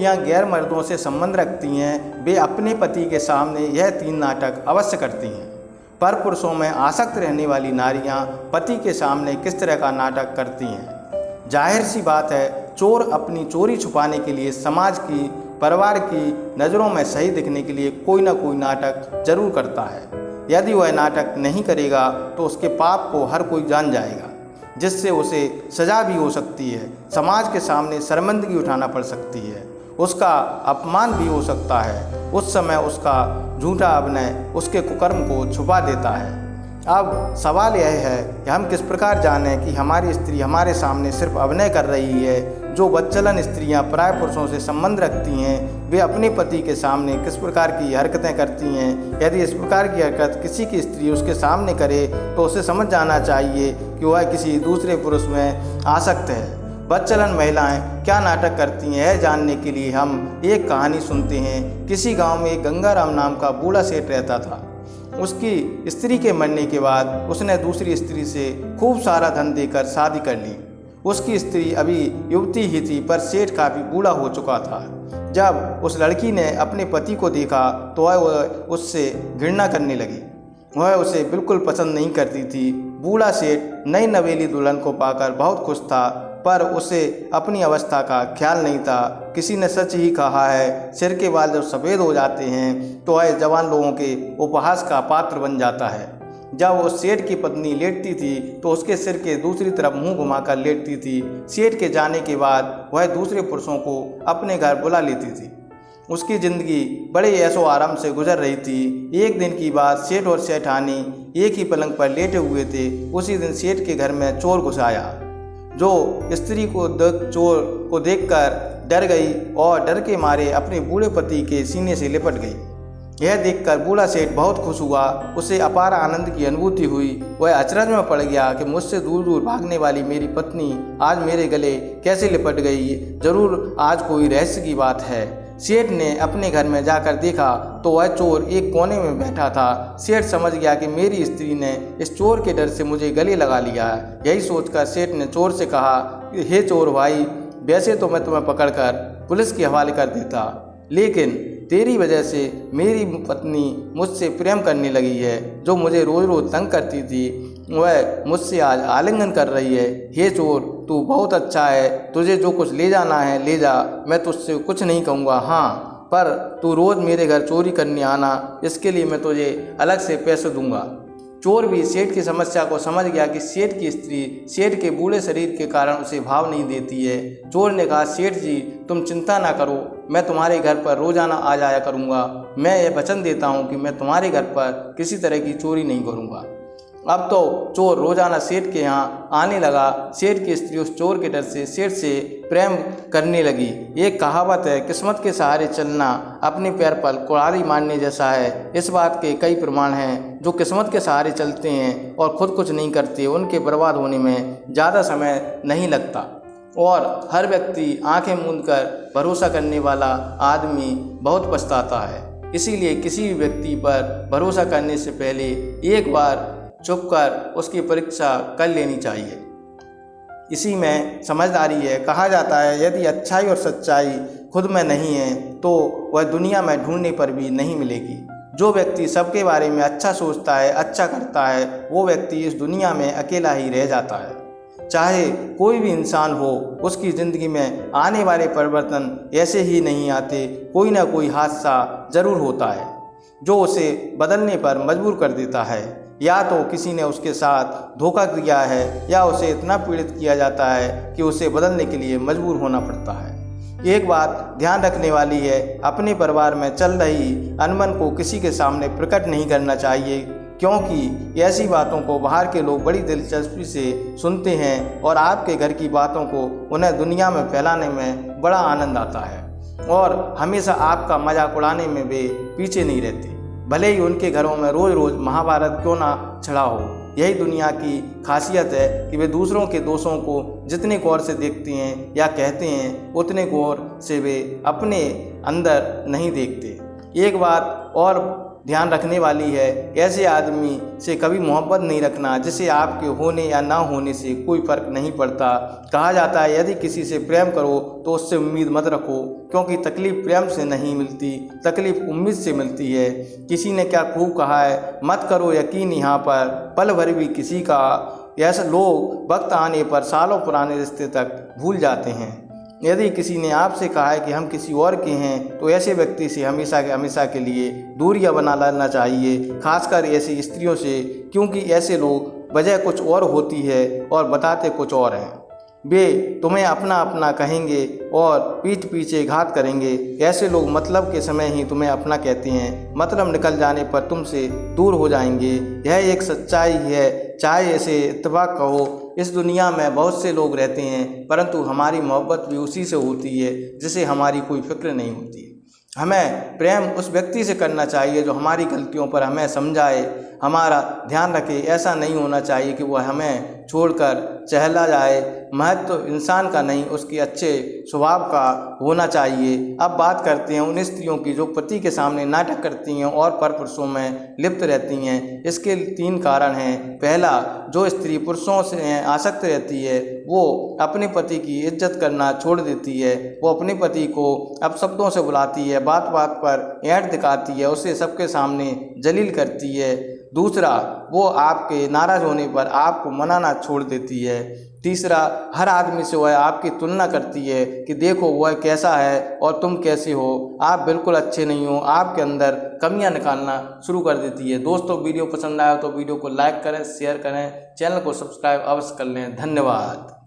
स्त्रियां गैर मर्दों से संबंध रखती हैं वे अपने पति के सामने यह 3 नाटक अवश्य करती हैं। पर पुरुषों में आसक्त रहने वाली नारियां पति के सामने किस तरह का नाटक करती हैं? जाहिर सी बात है, चोर अपनी चोरी छुपाने के लिए समाज की, परिवार की नज़रों में सही दिखने के लिए कोई ना कोई नाटक जरूर करता है। यदि वह नाटक नहीं करेगा तो उसके पाप को हर कोई जान जाएगा, जिससे उसे सज़ा भी हो सकती है, समाज के सामने शर्मिंदगी उठाना पड़ सकती है, उसका अपमान भी हो सकता है। उस समय उसका झूठा अभिनय उसके कुकर्म को छुपा देता है। अब सवाल यह है कि हम किस प्रकार जानें कि हमारी स्त्री हमारे सामने सिर्फ अभिनय कर रही है। जो बदचलन स्त्रियां पराय पुरुषों से संबंध रखती हैं वे अपने पति के सामने किस प्रकार की हरकतें करती हैं। यदि इस प्रकार की हरकत किसी की स्त्री उसके सामने करे तो उसे समझ जाना चाहिए कि वह किसी दूसरे पुरुष में आसक्त है। बदचलन महिलाएं क्या नाटक करती हैं, यह जानने के लिए हम एक कहानी सुनते हैं। किसी गांव में एक गंगाराम नाम का बूढ़ा सेठ रहता था। उसकी स्त्री के मरने के बाद उसने दूसरी स्त्री से खूब सारा धन देकर शादी कर ली। उसकी स्त्री अभी युवती ही थी, पर सेठ काफ़ी बूढ़ा हो चुका था। जब उस लड़की ने अपने पति को देखा तो वह उससे घृणा करने लगी। वह उसे बिल्कुल पसंद नहीं करती थी। बूढ़ा सेठ नई नवेली दुल्हन को पाकर बहुत खुश था, पर उसे अपनी अवस्था का ख्याल नहीं था। किसी ने सच ही कहा है, सिर के बाल जब सफ़ेद हो जाते हैं तो वह जवान लोगों के उपहास का पात्र बन जाता है। जब उस सेठ की पत्नी लेटती थी तो उसके सिर के दूसरी तरफ मुंह घुमाकर लेटती थी। सेठ के जाने के बाद वह दूसरे पुरुषों को अपने घर बुला लेती थी। उसकी ज़िंदगी बड़े ऐशो आराम से गुजर रही थी। एक दिन की बात, सेठ और सेठानी एक ही पलंग पर लेटे हुए थे। उसी दिन सेठ के घर में चोर घुस आया, जो स्त्री को चोर को देखकर डर गई और डर के मारे अपने बूढ़े पति के सीने से लिपट गई। यह देखकर बूढ़ा सेठ बहुत खुश हुआ। उसे अपार आनंद की अनुभूति हुई। वह अचरज में पड़ गया कि मुझसे दूर दूर भागने वाली मेरी पत्नी आज मेरे गले कैसे लिपट गई। जरूर आज कोई रहस्य की बात है। सेठ ने अपने घर में जाकर देखा तो वह चोर एक कोने में बैठा था। सेठ समझ गया कि मेरी स्त्री ने इस चोर के डर से मुझे गले लगा लिया है। यही सोचकर सेठ ने चोर से कहा, हे चोर भाई, वैसे तो मैं तुम्हें पकड़कर पुलिस के हवाले कर देता, लेकिन तेरी वजह से मेरी पत्नी मुझसे प्रेम करने लगी है। जो मुझे रोज़ रोज़ तंग करती थी वह मुझसे आज आलिंगन कर रही है। हे चोर, तू बहुत अच्छा है, तुझे जो कुछ ले जाना है ले जा, मैं तुझसे कुछ नहीं कहूँगा। हाँ, पर तू रोज़ मेरे घर चोरी करने आना, इसके लिए मैं तुझे अलग से पैसे दूंगा। चोर भी सेठ की समस्या को समझ गया कि सेठ की स्त्री सेठ के बूढ़े शरीर के कारण उसे भाव नहीं देती है। चोर ने कहा, सेठ जी तुम चिंता ना करो, मैं तुम्हारे घर पर रोज़ाना आ जाया करूँगा। मैं ये वचन देता हूँ कि मैं तुम्हारे घर पर किसी तरह की चोरी नहीं करूँगा। अब तो चोर रोज़ाना सेठ के यहाँ आने लगा। सेठ की स्त्री उस चोर के डर से सेठ से प्रेम करने लगी। एक कहावत है, किस्मत के सहारे चलना अपने पैर पर कुल्हाड़ी मारने जैसा है। इस बात के कई प्रमाण हैं। जो किस्मत के सहारे चलते हैं और खुद कुछ नहीं करते, उनके बर्बाद होने में ज़्यादा समय नहीं लगता। और हर व्यक्ति आंखें मूंदकर भरोसा करने वाला आदमी बहुत पछताता है। इसीलिए किसी भी व्यक्ति पर भरोसा करने से पहले एक बार चुप कर उसकी परीक्षा कर लेनी चाहिए। इसी में समझदारी है। कहा जाता है, यदि अच्छाई और सच्चाई खुद में नहीं है तो वह दुनिया में ढूंढने पर भी नहीं मिलेगी। जो व्यक्ति सबके बारे में अच्छा सोचता है, अच्छा करता है, वो व्यक्ति इस दुनिया में अकेला ही रह जाता है। चाहे कोई भी इंसान हो, उसकी ज़िंदगी में आने वाले परिवर्तन ऐसे ही नहीं आते। कोई ना कोई हादसा ज़रूर होता है जो उसे बदलने पर मजबूर कर देता है। या तो किसी ने उसके साथ धोखा किया है या उसे इतना पीड़ित किया जाता है कि उसे बदलने के लिए मजबूर होना पड़ता है। एक बात ध्यान रखने वाली है, अपने परिवार में चल रही अनबन को किसी के सामने प्रकट नहीं करना चाहिए, क्योंकि ऐसी बातों को बाहर के लोग बड़ी दिलचस्पी से सुनते हैं और आपके घर की बातों को उन्हें दुनिया में फैलाने में बड़ा आनंद आता है और हमेशा आपका मजाक उड़ाने में वे पीछे नहीं रहते। भले ही उनके घरों में रोज़ रोज़ महाभारत क्यों ना छिड़ा हो। यही दुनिया की खासियत है कि वे दूसरों के दोषों को जितने गौर से देखते हैं या कहते हैं, उतने गौर से वे अपने अंदर नहीं देखते। एक बात और ध्यान रखने वाली है। ऐसे आदमी से कभी मोहब्बत नहीं रखना जिसे आपके होने या ना होने से कोई फ़र्क नहीं पड़ता। कहा जाता है यदि किसी से प्रेम करो तो उससे उम्मीद मत रखो, क्योंकि तकलीफ़ प्रेम से नहीं मिलती, तकलीफ़ उम्मीद से मिलती है। किसी ने क्या खूब कहा है, मत करो यकीन यहाँ पर पल भर भी किसी का। ऐसे लोग वक्त आने पर सालों पुराने रिश्ते तक भूल जाते हैं। यदि किसी ने आपसे कहा है कि हम किसी और के हैं तो ऐसे व्यक्ति से हमेशा के लिए दूरियां बना लेना चाहिए, खासकर ऐसी स्त्रियों से, क्योंकि ऐसे लोग वजह कुछ और होती है और बताते कुछ और हैं। वे तुम्हें अपना अपना कहेंगे और पीठ पीछे घात करेंगे। ऐसे लोग मतलब के समय ही तुम्हें अपना कहते हैं, मतलब निकल जाने पर तुमसे दूर हो जाएंगे। यह एक सच्चाई है, चाहे इसे इत्तेफाक कहो। इस दुनिया में बहुत से लोग रहते हैं, परंतु हमारी मोहब्बत भी उसी से होती है जिसे हमारी कोई फिक्र नहीं होती। हमें प्रेम उस व्यक्ति से करना चाहिए जो हमारी गलतियों पर हमें समझाए, हमारा ध्यान रखे। ऐसा नहीं होना चाहिए कि वह हमें छोड़कर चहला जाए। महत्व इंसान का नहीं, उसके अच्छे स्वभाव का होना चाहिए। अब बात करते हैं उन स्त्रियों की जो पति के सामने नाटक करती हैं और परपुरुषों में लिप्त रहती हैं। इसके 3 कारण हैं। पहला, जो स्त्री पुरुषों से आसक्त रहती है वो अपने पति की इज्जत करना छोड़ देती है। वो अपने पति को अपशब्दों से बुलाती है, बात बात पर ऐंठ दिखाती है, उसे सबके सामने जलील करती है। दूसरा, वो आपके नाराज़ होने पर आपको मनाना छोड़ देती है। तीसरा, हर आदमी से वह आपकी तुलना करती है कि देखो वह कैसा है और तुम कैसे हो, आप बिल्कुल अच्छे नहीं हो, आपके अंदर कमियां निकालना शुरू कर देती है। दोस्तों, वीडियो पसंद आया तो वीडियो को लाइक करें, शेयर करें, चैनल को सब्सक्राइब अवश्य कर लें। धन्यवाद।